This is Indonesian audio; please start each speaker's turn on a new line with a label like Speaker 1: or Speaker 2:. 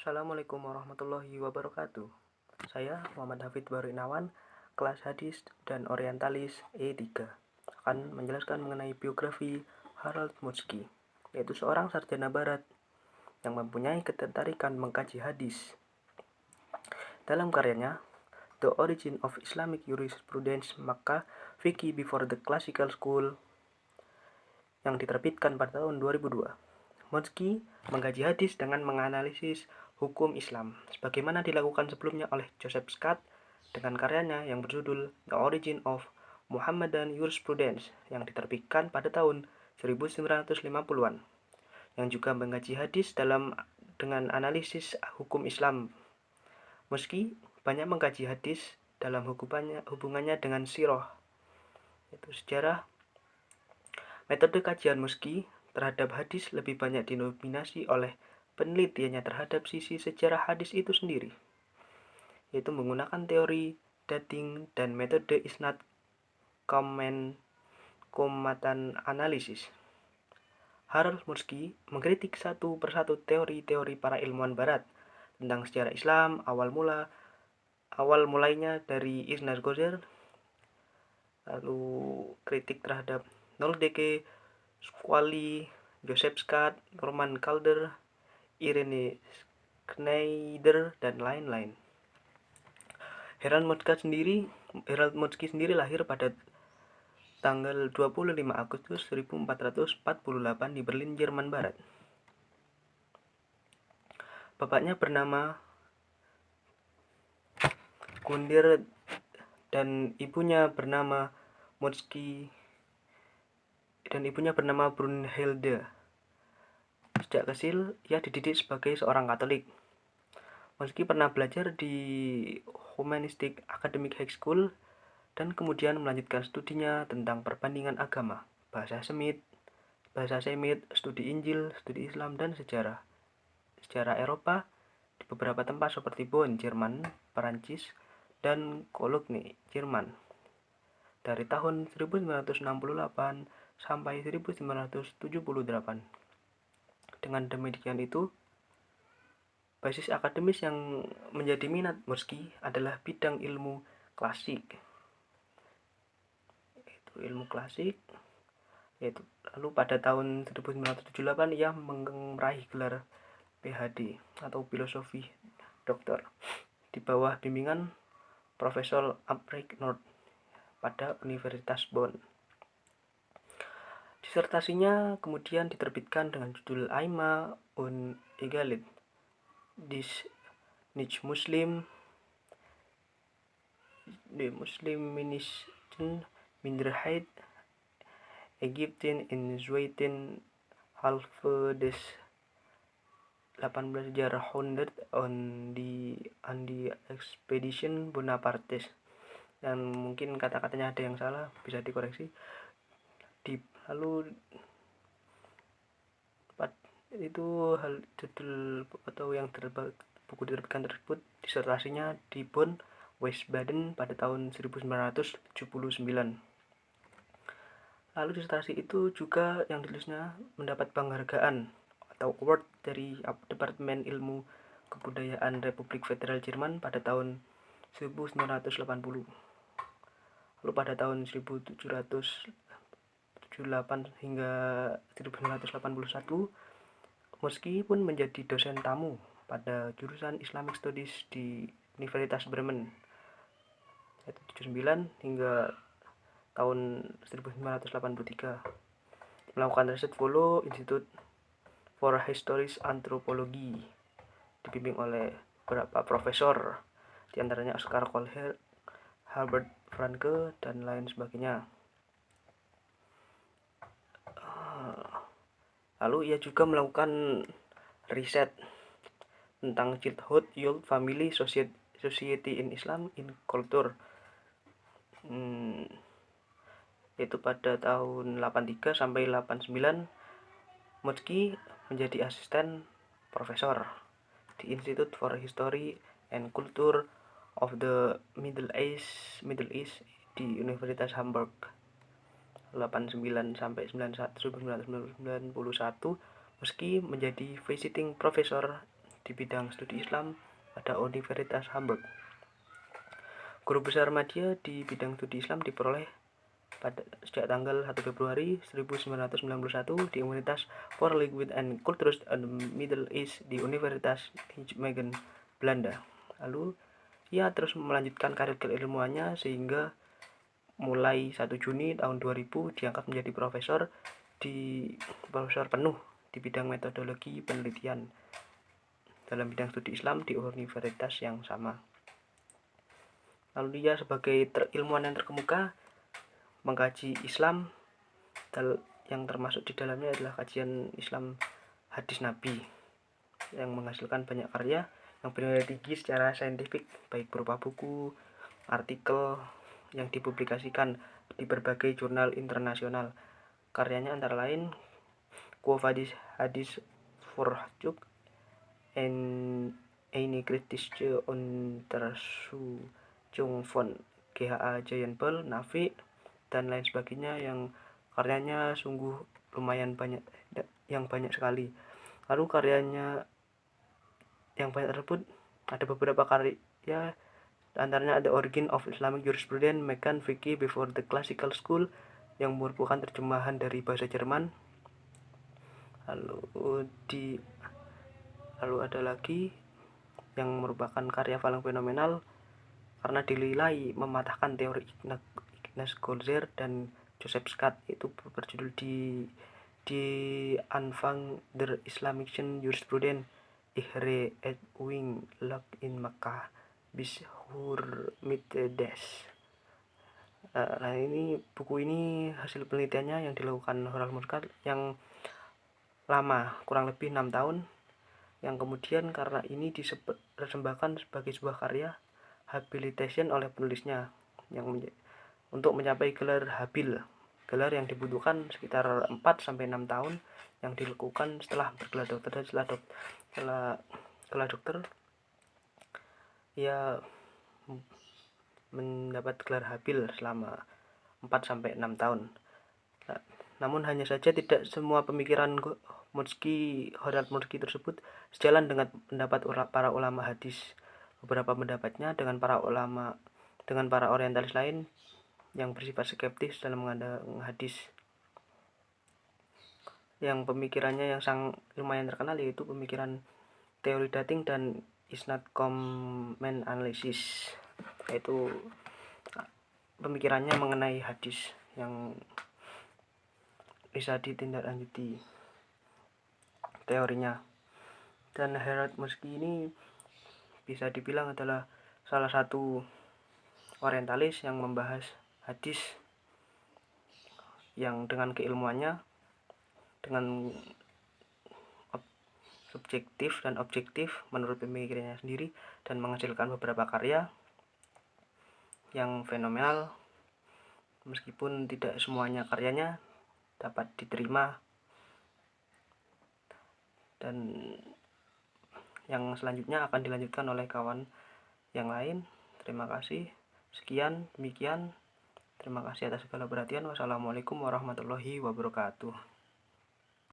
Speaker 1: Assalamualaikum warahmatullahi wabarakatuh. Saya Muhammad Hafid Barinawan, kelas Hadis dan Orientalis E3, akan menjelaskan mengenai biografi Harold Motzki, yaitu seorang sarjana barat yang mempunyai ketertarikan mengkaji hadis. Dalam karyanya, The Origin of Islamic Jurisprudence Makkah Fiqh Before the Classical School, yang diterbitkan pada tahun 2002. Motzki mengkaji hadis dengan menganalisis hukum Islam, sebagaimana dilakukan sebelumnya oleh Joseph Scott dengan karyanya yang berjudul The Origin of Muhammadan Jurisprudence yang diterbitkan pada tahun 1950-an, yang juga mengkaji hadis dengan analisis hukum Islam. Motzki banyak mengkaji hadis dalam hubungannya dengan sirah, yaitu sejarah. Metode kajian Motzki terhadap hadis lebih banyak didominasi oleh penelitiannya terhadap sisi sejarah hadis itu sendiri, yaitu menggunakan teori dating dan metode isnad komatan analisis. Harold Motzki mengkritik satu persatu teori-teori para ilmuwan barat tentang sejarah Islam awal mulainya dari Ibn Gozer, lalu kritik terhadap Noldeke, Squally, Joseph Scott, Norman Calder, Irene Schneider, dan lain-lain. Harold Motzki sendiri lahir pada tanggal 25 Agustus 1448 di Berlin, Jerman Barat. Bapaknya bernama Gundir dan ibunya bernama Brunhilde. Sejak kecil, ia dididik sebagai seorang Katolik. Motzki pernah belajar di Humanistic Academic High School dan kemudian melanjutkan studinya tentang perbandingan agama, bahasa Semit, studi Injil, studi Islam, dan sejarah Eropa di beberapa tempat seperti Bonn, Jerman, Perancis, dan Cologne, Jerman, dari tahun 1968 sampai 1978. Dengan demikian itu, basis akademis yang menjadi minat Motzki adalah bidang ilmu klasik. Lalu pada tahun 1978 ia meraih gelar PhD atau filosofi doktor di bawah bimbingan Profesor Albrecht Nord pada Universitas Bonn. Disertasinya kemudian diterbitkan dengan judul Aima und Egalit, die muslimischen Minderheit Ägypten in zweiten Hälfte des 18. Jahrhundert on the Expedition Bonaparte. Dan mungkin kata-katanya ada yang salah, bisa dikoreksi. Lalu itu judul atau yang buku diterbitkan tersebut disertasinya di Bonn, Wiesbaden pada tahun 1979. Lalu disertasi itu juga yang ditulisnya mendapat penghargaan atau award dari Departemen Ilmu Kebudayaan Republik Federal Jerman pada tahun 1980. Lalu pada tahun 1778 hingga 1981, Motzki pun menjadi dosen tamu pada jurusan Islamic Studies di Universitas Bremen, 79 hingga tahun 1983. Melakukan riset follow Institute for Historic Anthropology, dibimbing oleh beberapa profesor, diantaranya Oscar Kohlberg, Herbert Franke, dan lain sebagainya. Lalu ia juga melakukan riset tentang childhood, youth, family, society in Islam, in culture, yaitu pada tahun 83 sampai 89 Motzki menjadi asisten profesor di Institute for History and Culture of the Middle East di Universitas Hamburg. 89 sampai 1991 Motzki menjadi visiting professor di bidang studi Islam pada Universitas Hamburg. Guru besar media di bidang studi Islam diperoleh sejak tanggal 1 Februari 1991 di Universitas for Language and Cultures and Middle East di Universitas Nijmegen, Belanda. Lalu ia terus melanjutkan karir keilmuannya sehingga mulai 1 Juni tahun 2000 diangkat menjadi profesor penuh di bidang metodologi penelitian dalam bidang studi Islam di universitas yang sama. Lalu dia sebagai ilmuwan yang terkemuka mengkaji Islam, yang termasuk di dalamnya adalah kajian Islam hadis Nabi, yang menghasilkan banyak karya yang bernilai tinggi secara saintifik, baik berupa buku, artikel yang dipublikasikan di berbagai jurnal internasional. Karyanya antara lain Quo Vadis Forschung eine kritische Untersuchung von GHA Giant-Ball, Nafi, dan lain sebagainya, yang karyanya sungguh lumayan banyak, yang banyak sekali. Lalu karyanya yang banyak tersebut ada beberapa karya, antaranya ada Origin of Islamic Jurisprudence, Mekan Vicky Before the Classical School, yang merupakan terjemahan dari bahasa Jerman. Lalu ada lagi yang merupakan karya paling fenomenal karena dinilai mematahkan teori Ignaz Goltzer dan Joseph Scott, itu berjudul di Anfang der Islamischen Jurisprudence Ihre Entwicklung in Makkah bis Mitte des. Nah, buku ini hasil penelitiannya yang dilakukan Harald Muscat yang lama, kurang lebih 6 tahun, yang kemudian karena ini dipersembahkan sebagai sebuah karya habilitation oleh penulisnya untuk mencapai gelar habil, gelar yang dibutuhkan sekitar 4-6 tahun yang dilakukan setelah bergelar dokter. Dan setelah gelar dokter ia mendapat gelar habil selama 4-6 tahun. Namun hanya saja tidak semua pemikiran Harald Muscat tersebut sejalan dengan pendapat para ulama hadis. Beberapa pendapatnya dengan para orientalis lain yang bersifat skeptis dalam mengandung hadis. Yang pemikirannya yang lumayan terkenal yaitu pemikiran teori dating dan isnad comment analysis, yaitu pemikirannya mengenai hadis yang bisa ditindaklanjuti teorinya. Dan Harald Muscat ini bisa dibilang adalah salah satu orientalis yang membahas hadis yang dengan keilmuannya, dengan subjektif dan objektif menurut pemikirannya sendiri, dan menghasilkan beberapa karya yang fenomenal, meskipun tidak semuanya karyanya dapat diterima. Dan yang selanjutnya akan dilanjutkan oleh kawan yang lain. Terima kasih. Sekian, demikian. Terima kasih atas segala perhatian. Wassalamualaikum warahmatullahi wabarakatuh.